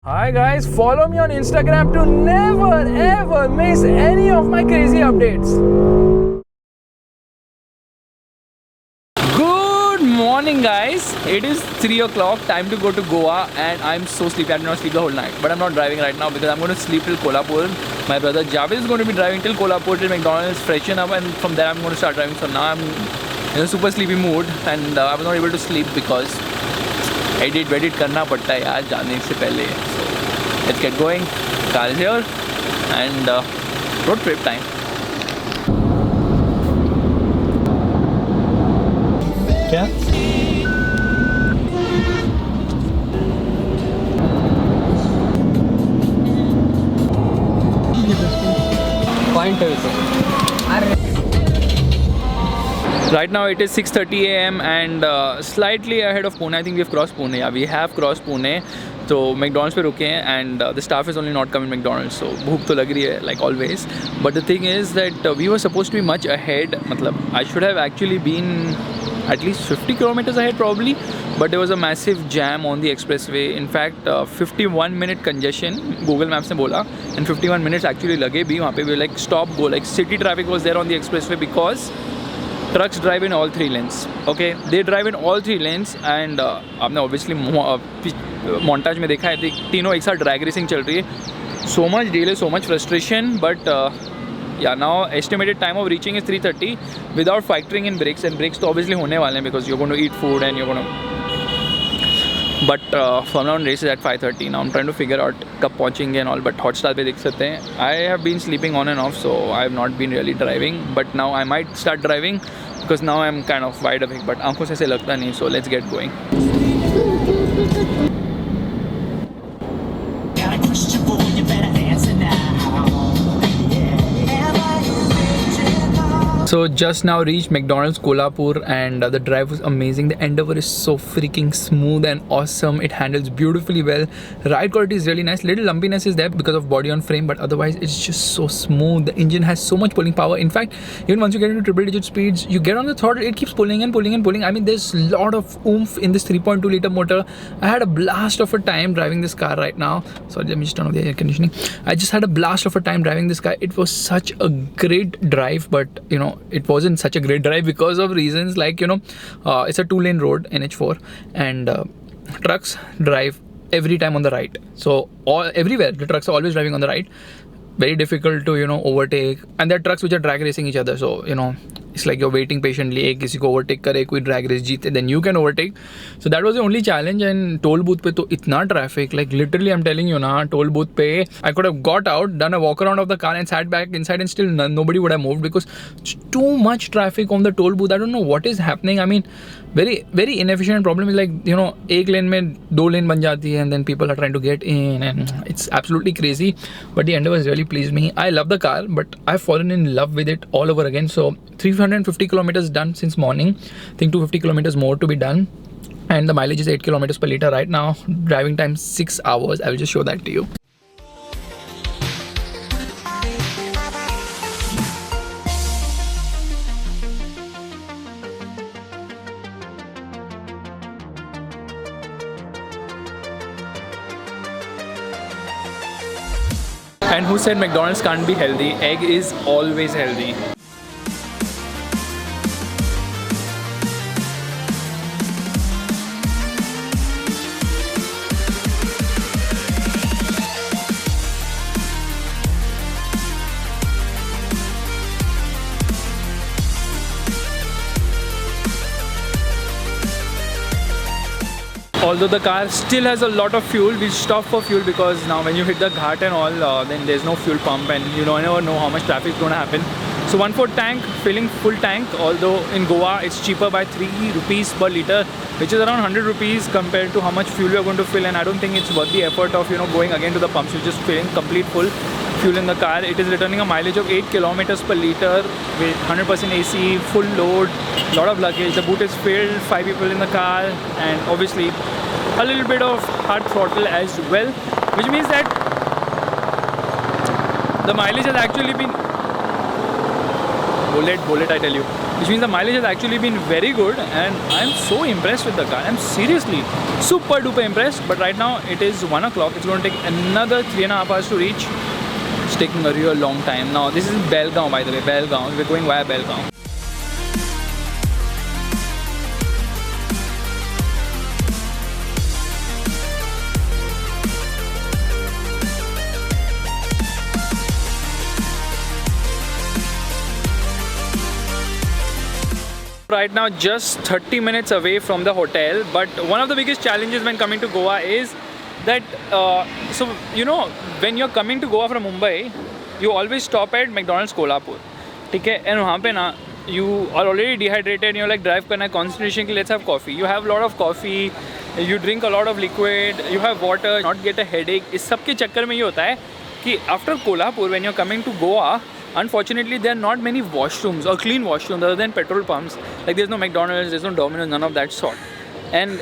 Hi guys, follow me on Instagram to never ever miss any of my crazy updates. Good morning guys, it is 3 o'clock, time to go to Goa and I'm so sleepy. I did not sleep the whole night, but I'm not driving right now because I'm going to sleep till Kolhapur. My brother Javed is going to be driving till Kolhapur till McDonald's, freshen up, and from there I'm going to start driving. So now I'm in a super sleepy mood and I was not able to sleep because edit करना पड़ता है यार जाने से पहले. So let's get going. Car is here and road trip time. क्या? Point Right now it is 6:30 a.m. and slightly ahead of Pune. I think we have crossed Pune. Yeah, we have crossed Pune. तो McDonald's पे रुके हैं and the staff is only not coming McDonald's. So भूख तो लग रही है like always. But the thing is that we were supposed to be much ahead. मतलब I should have actually been at least 50 kilometers ahead probably. But there was a massive jam on the expressway. In fact, 51-minute congestion. Google Maps ने बोला and 51 minutes actually लगे भी वहाँ पे. We were like stop go. Like city traffic was there on the expressway because trucks drive in all 3 lanes. Okay, they drive in all 3 lanes and आपने obviously montage में देखा है तीनों एक साथ drag racing चल रही है. So much delay, so much frustration, but yeah, now estimated time of reaching is 3:30 without factoring in breaks, and breaks तो obviously होने वाले हैं because you're going to eat food and you're going to. But Formula 1 race is at 5:30. Now I'm trying to figure out कब पहुँचेंगे and all, but Hotstar पे देख सकते हैं. I have been sleeping on and off, so I have not been really driving. But now I might start driving because now I'm kind of wide awake. But आंखों से ऐसे लगता नहीं, so let's get going. So just now reached McDonald's Kolhapur and the drive was amazing. The Endeavour is so freaking smooth and awesome. It handles beautifully well. Ride quality is really nice. Little lumpiness is there because of body on frame, but otherwise it's just so smooth. The engine has so much pulling power. In fact, even once you get into triple digit speeds, you get on the throttle, it keeps pulling and pulling and pulling. I mean, there's a lot of oomph in this 3.2 liter motor. I had a blast of a time driving this car right now. Sorry, let me just turn off the air conditioning. I just had a blast of a time driving this car. It was such a great drive, but you know, it wasn't such a great drive because of reasons like, you know, it's a 2-lane road, NH4, and trucks drive every time on the right. So everywhere the trucks are always driving on the right. Very difficult to, you know, overtake, and there are trucks which are drag racing each other. So, you know, it's like you're waiting patiently, एक किसी को overtake करे, कोई drag race जीते, then you can overtake. So that was the only challenge. And toll booth पे तो इतना traffic, like literally I'm telling you ना, toll booth पे I could have got out, done a walk around of the car and sat back inside and still nobody would have moved because it's too much traffic on the toll booth. I don't know what is happening. I mean, very inefficient. Problem is like, you know, एक lane में 2 lane बन जाती है and then people are trying to get in and it's absolutely crazy. But the Endeavour has really pleased me. I love the car, but I've fallen in love with it all over again. So 350 kilometers done since morning. I think 250 kilometers more to be done. And the mileage is 8 kilometers per liter right now. Driving time 6 hours. I will just show that to you. And who said McDonald's can't be healthy? Egg is always healthy. Although the car still has a lot of fuel, we stop for fuel because now when you hit the ghat and all, then there's no fuel pump and you never know how much traffic is going to happen. So 1/4 tank, filling full tank, although in Goa it's cheaper by 3 rupees per liter, which is around 100 rupees compared to how much fuel you're going to fill, and I don't think it's worth the effort of, you know, going again to the pumps. You're just filling complete full fuel in the car. It is returning a mileage of 8 kilometers per liter with 100% AC, full load, lot of luggage. The boot is filled, 5 people in the car, and obviously a little bit of hard throttle as well, which means that the mileage has actually been bullet I tell you. which means the mileage has actually been very good, and I'm so impressed with the car. I'm seriously super duper impressed. But right now it is 1 o'clock. It's going to take another 3.5 hours to reach. It's taking a real long time. Now this is Belgaum, by the way. Belgaum. We're going via Belgaum. Right now just 30 minutes away from the hotel, but one of the biggest challenges when coming to Goa is that so you know, when you're coming to Goa from Mumbai, you always stop at McDonald's Kolhapur, okay? And वहाँ पे ना you are already dehydrated and you're like drive करना है concentration के, let's have coffee. You have a lot of coffee, you drink a lot of liquid, you have water, not get a headache. इस सब के चक्कर में ये होता है कि after Kolhapur, when you're coming to Goa, unfortunately there are not many washrooms or clean washrooms other than petrol pumps. Like there's no McDonald's, there's no Domino's, none of that sort. And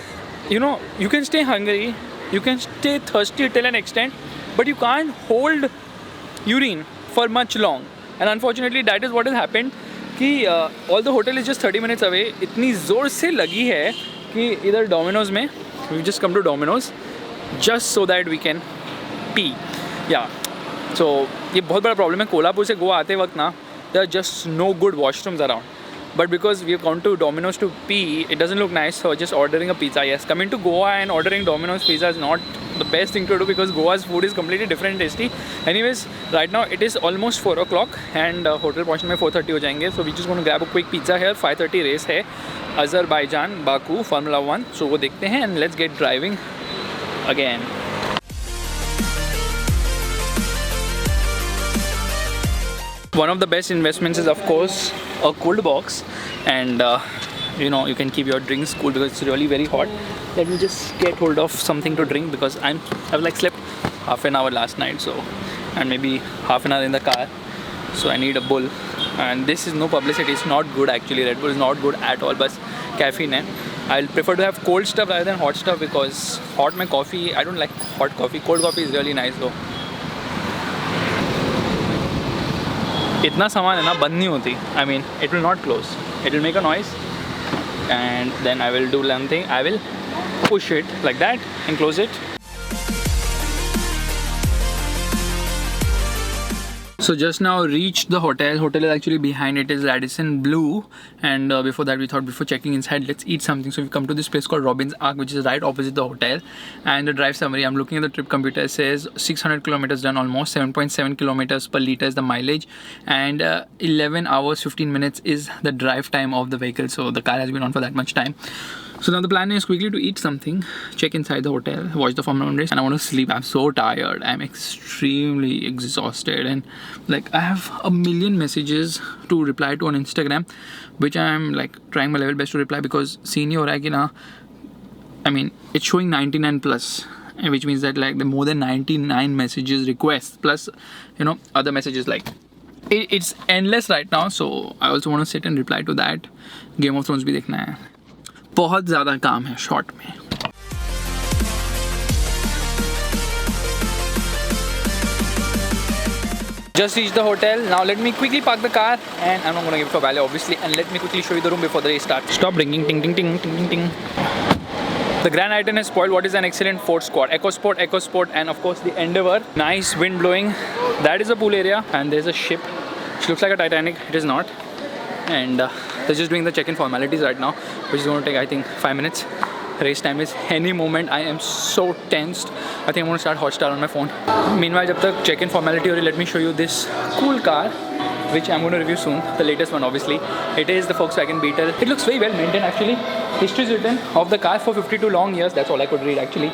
you know, you can stay hungry, you can stay thirsty till an extent, but you can't hold urine for much long. And unfortunately that is what has happened कि all the hotel is just 30 minutes away. इतनी ज़ोर से लगी है कि इधर Domino's में we just come to Domino's just so that we can pee. Yeah. So ये बहुत बड़ा प्रॉब्लम है. कोल्हापुर से गोवा आते वक्त ना there are just no good washrooms around. But because we have gone to Domino's to pee, it doesn't look nice. So just ordering a pizza. Yes, coming to Goa and ordering Domino's pizza is not the best thing to do because Goa's food is completely different and tasty. Anyways, right now it is almost 4 o'clock and hotel पहुंचने में 4:30 हो जाएंगे. So we just going to grab a quick pizza here. 5:30 race है Azerbaijan, Baku, Formula 1. So वो देखते हैं and let's get driving again. One of the best investments is of course a cold box, and you know, you can keep your drinks cool because it's really very hot. Let me just get hold of something to drink because I've like slept half an hour last night, so, and maybe half an hour in the car, so I need a bull. And this is no publicity, it's not good actually. Red Bull is not good at all, but caffeine hai. I'll prefer to have cold stuff rather than hot stuff because hot mein coffee, I don't like hot coffee. Cold coffee is really nice though. इतना सामान है ना बंद नहीं होती. I mean, it will not close. It will make a noise, and then I will do one thing. I will push it like that and close it. So just now reached the hotel. Hotel is actually behind it is Radisson Blue, and before that we thought before checking inside let's eat something. So we come to this place called Robin's Ark, which is right opposite the hotel. And the drive summary, I'm looking at the trip computer, it says 600 kilometers done almost, 7.7 kilometers per liter is the mileage, and 11 hours 15 minutes is the drive time of the vehicle. So the car has been on for that much time. So now the plan is quickly to eat something, check inside the hotel, watch the Formula 1 race, and I want to sleep. I'm so tired. I'm extremely exhausted, and like I have a million messages to reply to on Instagram, which I'm like trying my level best to reply because senior ho raha hai ki na, I mean it's showing 99 plus, which means that like the more than 99 messages requests plus, you know, other messages, like it's endless right now. So I also want to sit and reply to that. Game of Thrones भी देखना है. बहुत ज़्यादा काम है short में. Just reached the hotel. Now let me quickly park the car, and I'm not going to give it for valet obviously, and let me quickly show you the room before the race starts. Stop ringing, ting ting ting ting ting ting. The Grand Iton has spoiled what is an excellent Ford Squad, EcoSport, and of course the Endeavour. Nice wind blowing. That is a pool area, and there's a ship which looks like a Titanic. It is not. And they're just doing the check-in formalities right now, which is going to take I think 5 minutes. Race time is any moment. I am so tensed. I think I'm going to start Hotstar on my phone. Meanwhile, jab tak check-in formality ho rahi, let me show you this cool car, which I'm going to review soon. The latest one obviously. It is the Volkswagen Beetle. It looks very well maintained actually. History is written of the car for 52 long years. That's all I could read actually.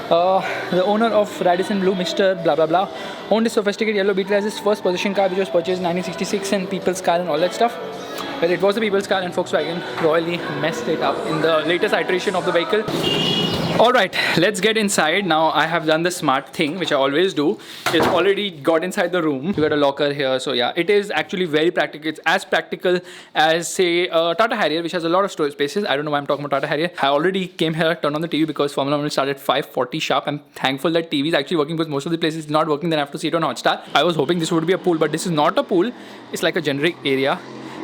The owner of Radisson Blue, Mr. blah blah blah, owned this sophisticated yellow Beetle as his first possession car, which was purchased in 1966, and people's car and all that stuff. Well, it was the people's car, and Volkswagen royally messed it up in the latest iteration of the vehicle. Alright, let's get inside. Now I have done the smart thing, which I always do. It's already got inside the room. You got a locker here, so yeah, it is actually very practical. It's as practical as say Tata Harrier, which has a lot of storage spaces. I don't know why I'm talking about Tata Harrier. I already came here, turned on the TV because Formula 1 will start at 5:40 sharp. I'm thankful that TV is actually working because most of the places is not working. Then I have to see it on Hotstar. I was hoping this would be a pool, but this is not a pool. It's like a generic area.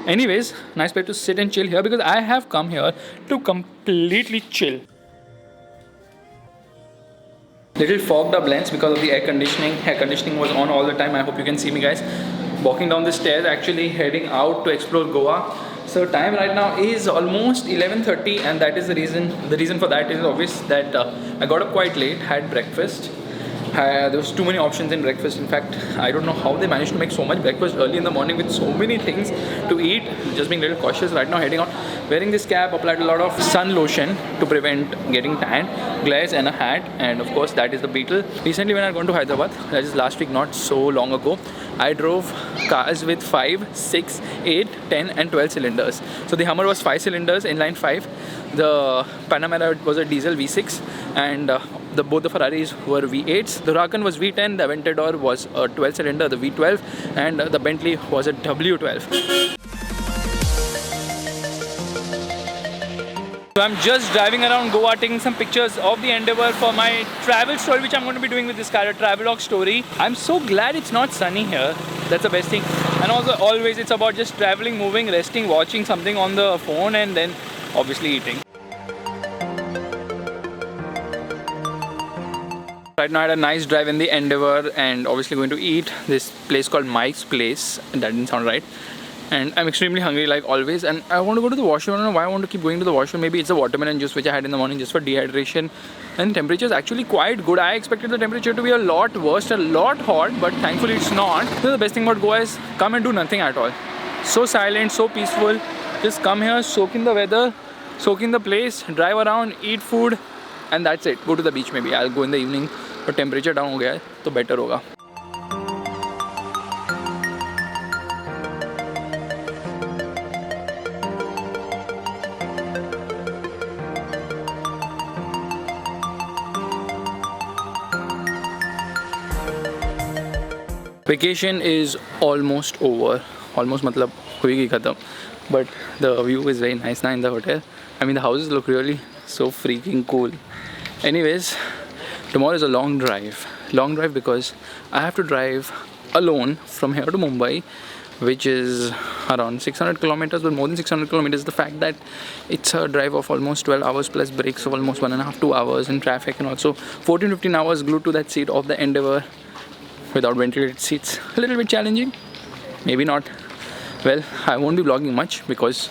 Anyways, nice place to sit and chill here because I have come here to completely chill. Little fogged up lens because of the air conditioning. Air conditioning was on all the time. I hope you can see me, guys. Walking down the stairs, actually heading out to explore Goa. So time right now is almost 11:30, and that is the reason. The reason for that is obvious that I got up quite late, had breakfast. There was too many options in breakfast. In fact, I don't know how they managed to make so much breakfast early in the morning with so many things to eat. Just being a little cautious right now, heading out. Wearing this cap, applied a lot of sun lotion to prevent getting tan, glares and a hat, and of course that is the Beetle. Recently when I had gone to Hyderabad, that is last week, not so long ago, I drove cars with 5, 6, 8, 10 and 12 cylinders. So the Hummer was 5 cylinders, inline 5. The Panamera was a diesel V6, and both the Ferraris were V8s. The Huracan was V10, the Aventador was a 12 cylinder, the V12, and the Bentley was a W12. So I'm just driving around Goa, taking some pictures of the Endeavour for my travel story, which I'm going to be doing with this car, a travelogue story. I'm so glad it's not sunny here. That's the best thing. And also, always it's about just traveling, moving, resting, watching something on the phone, and then obviously eating. Right now I had a nice drive in the Endeavour, and obviously going to eat this place called Mike's Place. That didn't sound right. And I'm extremely hungry like always, and I want to go to the washroom. I don't know why I want to keep going to the washroom. Maybe it's a watermelon juice which I had in the morning just for dehydration. And temperature is actually quite good. I expected the temperature to be a lot worse, a lot hot, but thankfully it's not. So the best thing about Goa is come and do nothing at all. So silent, so peaceful. Just come here, soak in the weather, soak in the place, drive around, eat food, and that's it. Go to the beach maybe. I'll go in the evening. But temperature down हो गया है तो better होगा. Vacation is almost over. Almost matlab hui gayi khatam. But the view is very nice now in the hotel. I mean, the houses look really so freaking cool. Anyways, tomorrow is a long drive. Long drive because I have to drive alone from here to Mumbai, which is around 600 kilometers, but more than 600 kilometers. The fact that it's a drive of almost 12 hours plus breaks of almost 1.5 to 2 hours in traffic, and also 14-15 hours glued to that seat of the Endeavour without ventilated seats. A little bit challenging, maybe not. Well, I won't be vlogging much because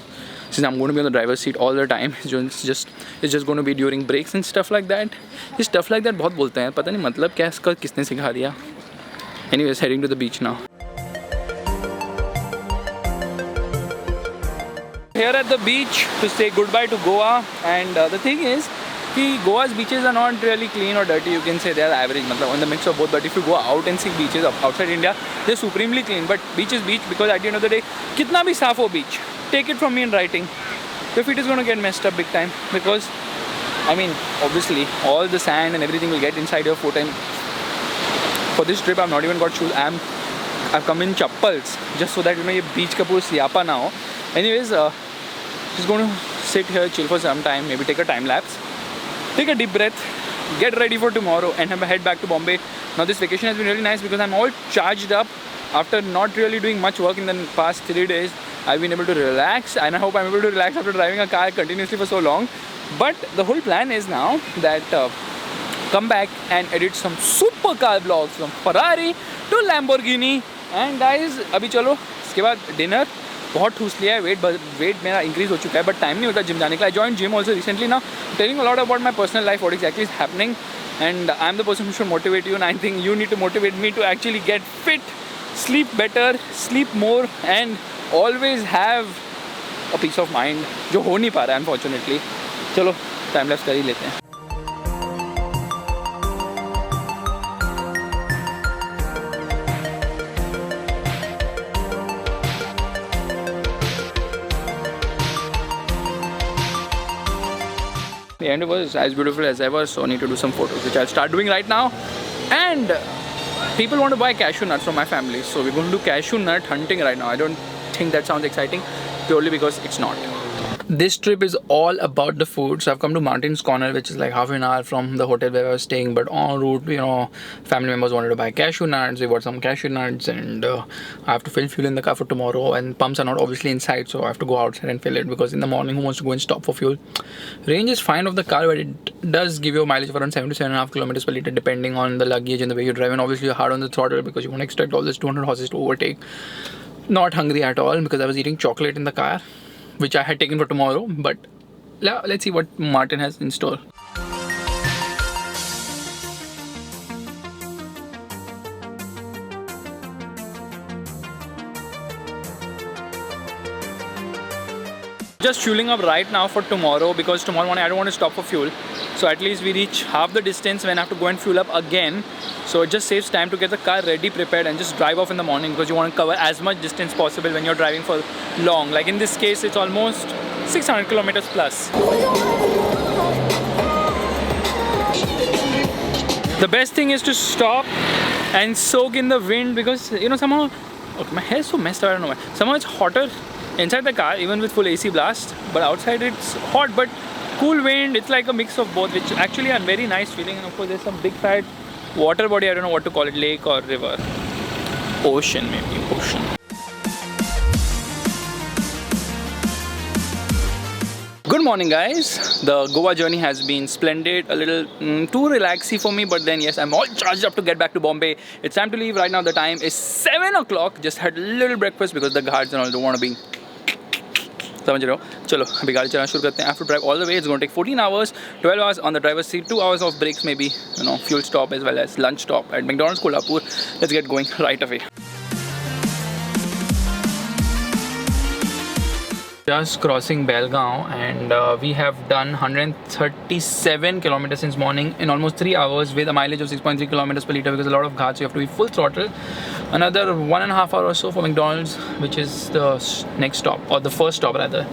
since I'm going to be on the driver's seat all the time, it's just going to be during breaks and stuff like that. This stuff like that बहुत बोलते हैं, पता नहीं मतलब क्या इसका किसने सिखा दिया. Anyways, heading to the beach now. Here at the beach to say goodbye to Goa, and the thing is Goa's beaches are not really clean or dirty. You can say they are average, मतलब in the mix of both. But if you go out and see beaches outside India, they're supremely clean. But beach is beach because at the end of the day, कितना भी साफ हो beach, take it from me in writing, your feet is going to get messed up big time because I mean obviously all the sand and everything will get inside your foot. And for this trip I've not even got shoes. I've come in chappals just so that ये beach का पूरा सियापा ना हो. Anyways, just going to sit here, chill for some time, maybe take a time lapse, take a deep breath, get ready for tomorrow, and head back to Bombay. Now this vacation has been really nice because I'm all charged up after not really doing much work in the past 3 days. I've been able to relax, and I hope I'm able to relax after driving a car continuously for so long. But the whole plan is now that come back and edit some super car vlogs from Ferrari to Lamborghini. And guys, अभी चलो इसके बाद dinner. बहुत ठूस लिया है, wait मेरा increase हो चुका है, बट टाइम नहीं होता जिम जाने का. I join gym also recently ना, telling a lot about my personal life, what actually is happening, and I am the person who should motivate you, and I think you need to motivate me to actually get fit, sleep better, sleep more, and always have a peace of mind, जो हो नहीं पा रहा है unfortunately. चलो time lapse कर ही लेते हैं. The end was as beautiful as ever, so I need to do some photos, which I'll start doing right now. And people want to buy cashew nuts from my family, so we're going to do cashew nut hunting right now. I don't think that sounds exciting, purely because it's not. This trip is all about the food. So I've come to Martin's Corner, which is like half an hour from the hotel where I was staying. But en route, family members wanted to buy cashew nuts. We bought some cashew nuts, and I have to fill fuel in the car for tomorrow. And pumps are not obviously inside, so I have to go outside and fill it because in the morning, who wants to go and stop for fuel? Range is fine of the car, but it does give you a mileage of around 7 to 7.5 kilometers per liter, depending on the luggage and the way you drive. And obviously, you're hard on the throttle because you want to extract all this 200 horses to overtake. Not hungry at all because I was eating chocolate in the car, which I had taken for tomorrow, but let's see what Martin has in store. Just fueling up right now for tomorrow because tomorrow morning I don't want to stop for fuel. So at least we reach half the distance when I have to go and fuel up again. So it just saves time to get the car ready, prepared, and just drive off in the morning because you want to cover as much distance possible when you're driving for long. Like in this case, it's almost 600 kilometers plus. The best thing is to stop and soak in the wind because somehow, okay, my hair is so messed up, I don't know why. Somehow it's hotter inside the car even with full AC blast, but outside it's hot but cool wind. It's like a mix of both, which actually a very nice feeling. And of course there's some big fat water body, I don't know what to call it, lake or river, ocean, maybe ocean. Good morning guys. The Goa journey has been splendid, a little too relaxy for me, but then yes, I'm all charged up to get back to Bombay. It's time to leave right now. The time is 7 o'clock. Just had a little breakfast because the guards and all don't want to be. समझ रहे हो? चलो अभी गाड़ी चलाना शुरू करते हैं. I have to drive all the way. It's going to take 14 hours, 12 hours on the driver's seat, 2 hours of breaks, maybe fuel stop as well as lunch stop at McDonald's Kolhapur. Let's get going right away. Just crossing Belgaum, and we have done 137 kilometers since morning in almost 3 hours with a mileage of 6.3 kilometers per liter because a lot of ghats, so you have to be full throttle. Another 1.5 hours or so for McDonald's, which is the next stop, or the first stop rather.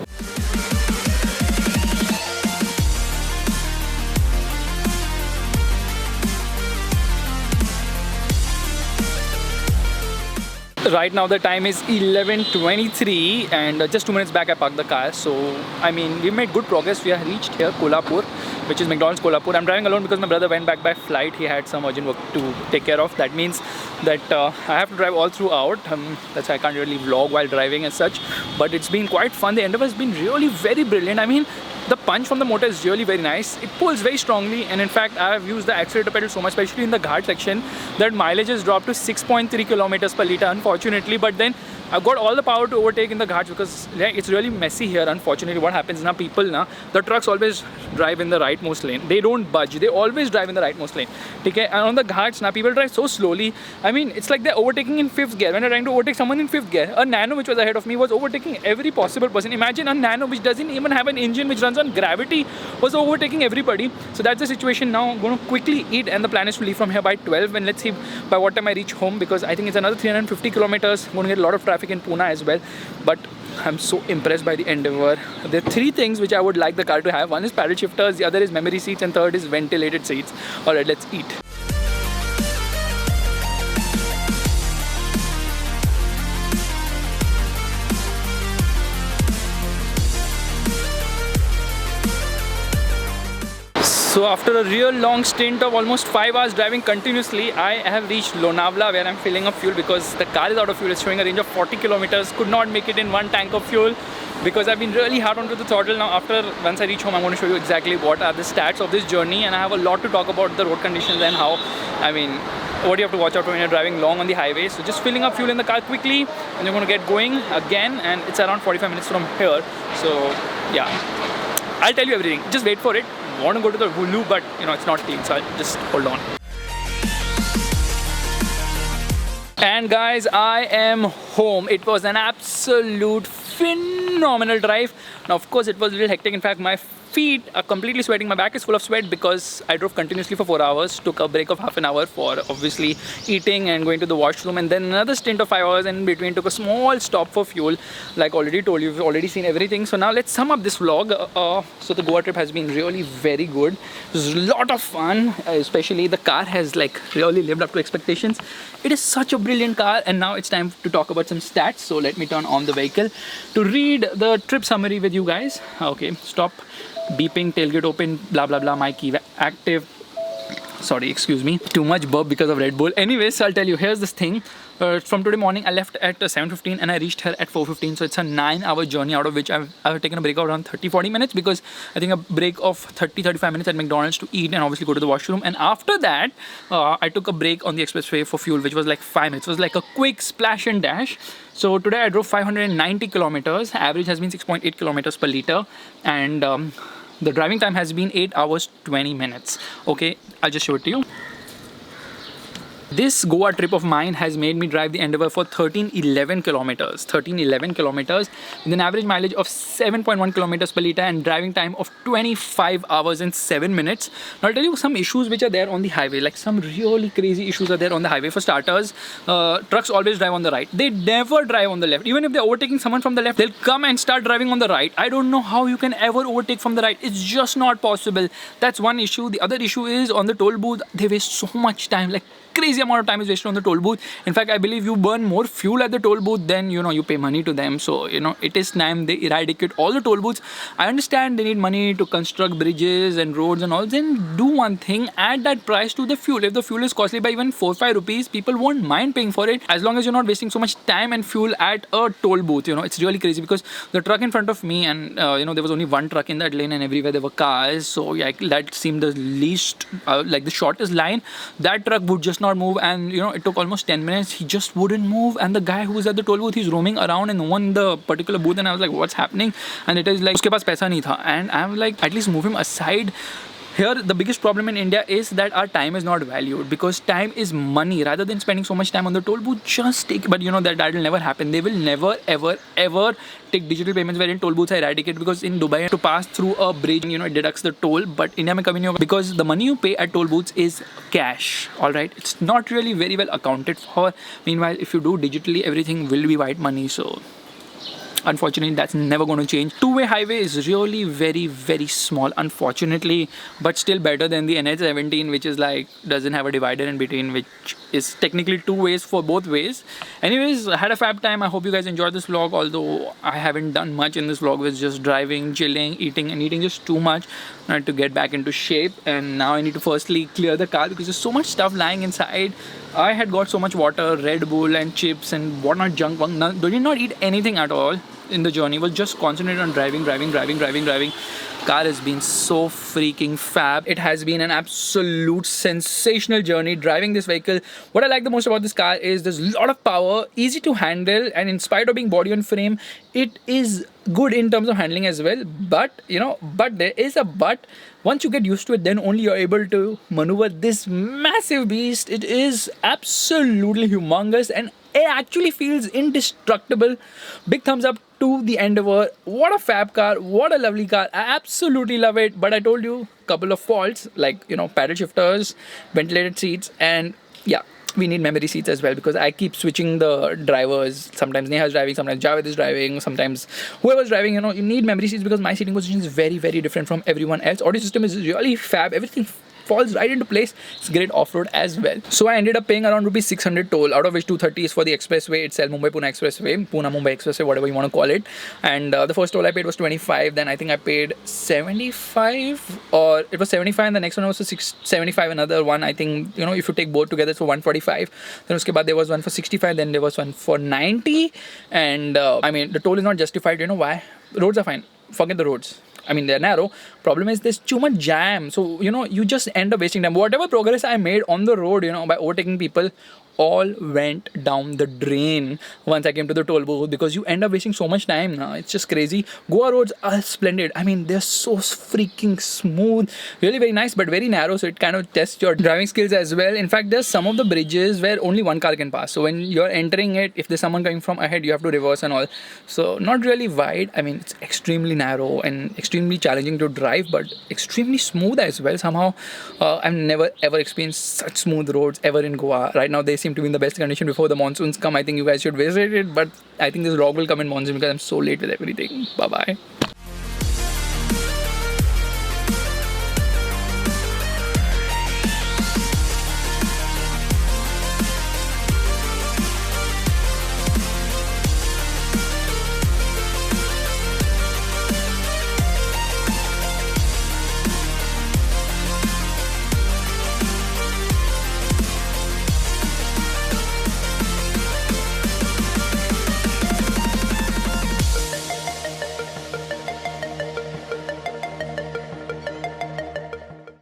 Right now the time is 11:23 and just 2 minutes back I parked the car. So I mean we made good progress. We have reached here Kolhapur, which is McDonald's Kolhapur. I'm driving alone because my brother went back by flight. He had some urgent work to take care of. That means that I have to drive all throughout. That's why I can't really vlog while driving as such, but it's been quite fun. The Endeavour has been really very brilliant. I mean, the punch from the motor is really very nice. It pulls very strongly, and in fact I have used the accelerator pedal so much, especially in the ghat section, that mileage has dropped to 6.3 kilometers per liter unfortunately. But then I've got all the power to overtake in the ghats because it's really messy here. Unfortunately, what happens now, the trucks always drive in the rightmost lane. They don't budge. They always drive in the rightmost lane. Okay? And on the ghats now, people drive so slowly. I mean, it's like they're overtaking in 5th gear when they're trying to overtake someone in 5th gear. A Nano which was ahead of me was overtaking every possible person. Imagine a Nano which doesn't even have an engine, which runs on gravity, was overtaking everybody. So that's the situation now. I'm going to quickly eat, and the plan is to leave from here by 12, and let's see by what time I reach home because I think it's another 350 kilometers. I'm going to get a lot of traffic in Pune as well. But I'm so impressed by the Endeavour. There are 3 things which I would like the car to have. One is paddle shifters, the other is memory seats, and third is ventilated seats. Alright, let's eat. So after a real long stint of almost 5 hours driving continuously, I have reached Lonavala where I'm filling up fuel because the car is out of fuel. It's showing a range of 40 kilometers. Could not make it in 1 tank of fuel because I've been really hard onto the throttle. Now once I reach home, I'm going to show you exactly what are the stats of this journey, and I have a lot to talk about the road conditions and how, what you have to watch out for when you're driving long on the highway. So just filling up fuel in the car quickly, and you're going to get going again, and it's around 45 minutes from here. So yeah, I'll tell you everything. Just wait for it. I want to go to the Hulu, but it's not clean, so I'll just hold on. And guys, I am home. It was an absolute phenomenal drive. Now of course it was a little hectic. In fact, my feet are completely sweating. My back is full of sweat because I drove continuously for 4 hours. Took a break of half an hour for obviously eating and going to the washroom, and then another stint of 5 hours, and in between took a small stop for fuel. Like already told you, you've already seen everything. So now let's sum up this vlog. So the Goa trip has been really very good. It was a lot of fun, especially the car has like really lived up to expectations. It is such a brilliant car, and now it's time to talk about some stats. So let me turn on the vehicle to read the trip summary with you guys. Okay, stop beeping, tailgate open, blah blah blah, my key active. Sorry, excuse me, too much burp because of Red Bull. Anyways, I'll tell you, here's this thing. From today morning, I left at 7:15 and I reached here at 4:15. So it's a 9-hour journey, out of which I've taken a break of around 30-40 minutes, because I think a break of 30-35 minutes at McDonald's to eat and obviously go to the washroom. And after that, I took a break on the expressway for fuel, which was like 5 minutes. It was like a quick splash and dash. So today I drove 590 kilometers. Average has been 6.8 kilometers per liter. And the driving time has been 8 hours 20 minutes. Okay, I'll just show it to you. This Goa trip of mine has made me drive the Endeavour for 1311 kilometers. 1311 kilometers with an average mileage of 7.1 kilometers per liter and driving time of 25 hours and 7 minutes. Now I'll tell you some issues which are there on the highway. Like some really crazy issues are there on the highway. For starters, trucks always drive on the right. They never drive on the left. Even if they're overtaking someone from the left, they'll come and start driving on the right. I don't know how you can ever overtake from the right. It's just not possible. That's one issue. The other issue is on the toll booth, they waste so much time. Like crazy amount of time is wasted on the toll booth. In fact, I believe you burn more fuel at the toll booth than you pay money to them. So it is time they eradicate all the toll booths. I understand they need money to construct bridges and roads and all. Then do one thing, add that price to the fuel. If the fuel is costly by even 4-5 rupees, people won't mind paying for it, as long as you're not wasting so much time and fuel at a toll booth. It's really crazy, because the truck in front of me, and there was only one truck in that lane, and everywhere there were cars. So yeah, that seemed the least like the shortest line. That truck would just not move, and it took almost 10 minutes. He just wouldn't move, and the guy who was at the toll booth, he's roaming around and no one in the particular booth, and I was like, what's happening? And it is like, uske paas paisa nahi tha, and I'm like, at least move him aside. Here, the biggest problem in India is that our time is not valued, because time is money. Rather than spending so much time on the toll booth, just take. But that will never happen. They will never, ever, ever take digital payments wherein toll booths are eradicated, because in Dubai, to pass through a bridge, it deducts the toll. But India mein kabhi nahi hoga, because the money you pay at toll booths is cash. All right, it's not really very well accounted for. Meanwhile, if you do digitally, everything will be white money. So unfortunately, that's never going to change. Two-way highway is really very, very small, unfortunately, but still better than the NH17, which is like, doesn't have a divider in between, which is technically 2 ways for both ways. Anyways, I had a fab time. I hope you guys enjoyed this vlog, although I haven't done much in this vlog. With just driving, chilling, eating, and eating just too much. I had to get back into shape, and now I need to firstly clear the car, because there's so much stuff lying inside. I had got so much water, Red Bull and chips and whatnot, junk. Did not eat anything at all in the journey. Was just concentrated on driving. Car has been so freaking fab. It has been an absolute sensational journey driving this vehicle. What I like the most about this car is there's a lot of power, easy to handle, and in spite of being body on frame, it is good in terms of handling as well. But there is a but. Once you get used to it, then only you're able to maneuver this massive beast. It is absolutely humongous, and it actually feels indestructible. Big thumbs up to the Endeavour. What a fab car, what a lovely car. I absolutely love it. But I told you, couple of faults, like paddle shifters, ventilated seats, and yeah, we need memory seats as well, because I keep switching the drivers. Sometimes Neha's driving, sometimes Javed is driving, sometimes whoever's driving. You need memory seats, because my seating position is very, very different from everyone else. Audio system is really fab. Everything falls right into place. It's great off-road as well. So I ended up paying around rupees 600 toll, out of which 230 is for the expressway itself, Mumbai-Pune Expressway, Pune-Mumbai Expressway, whatever you want to call it. And the first toll I paid was 25. Then I think I paid 75, or it was 75, and the next one was for 75. Another one, I think, if you take both together, it's for 145. Then uske baad there was one for 65. Then there was one for 90. And I mean, the toll is not justified. You know why? Roads are fine. Forget the roads. I mean, they're narrow. Problem is there's too much jam. So, you just end up wasting time. Whatever progress I made on the road, by overtaking people, all went down the drain once I came to the toll booth, because you end up wasting so much time now. It's just crazy. Goa roads are splendid. I mean, they're so freaking smooth, really very nice, but very narrow, so it kind of tests your driving skills as well. In fact, there's some of the bridges where only one car can pass. So when you're entering it, if there's someone coming from ahead, you have to reverse and all. So not really wide. I mean, it's extremely narrow and extremely challenging to drive, but extremely smooth as well. Somehow, I've never ever experienced such smooth roads ever in Goa. Right now, they seem to be in the best condition before the monsoons come. I think you guys should visit it, but I think this vlog will come in monsoon because I'm so late with everything. Bye bye.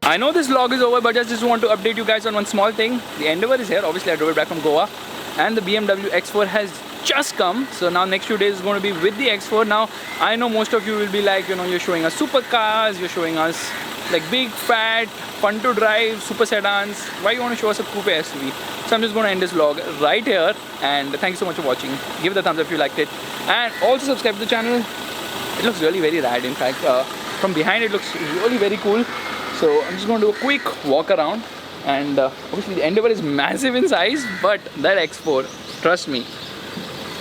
I know this vlog is over, but I just want to update you guys on one small thing. The Endeavour is here. Obviously, I drove it back from Goa, and the BMW X4 has just come. So now next few days is going to be with the X4. Now I know most of you will be like, you know, you're showing us supercars, you're showing us like big, fat, fun to drive super sedans. Why you want to show us a coupe SUV? So I'm just going to end this vlog right here. And thank you so much for watching. Give it a thumbs up if you liked it, and also subscribe to the channel. It looks really very rad. In fact, from behind it looks really very cool. So I'm just going to do a quick walk around, and obviously the Endeavour is massive in size, but that X4, trust me,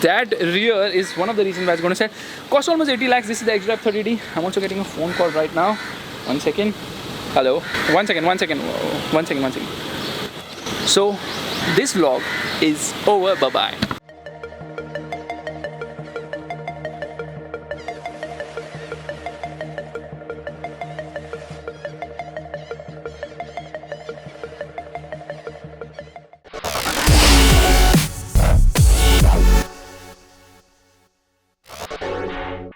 that rear is one of the reasons why it's going to sell. Cost almost 80 lakhs. This is the X-Drive 30D. I'm also getting a phone call right now. One second. Hello. One second. So this vlog is over. Bye bye.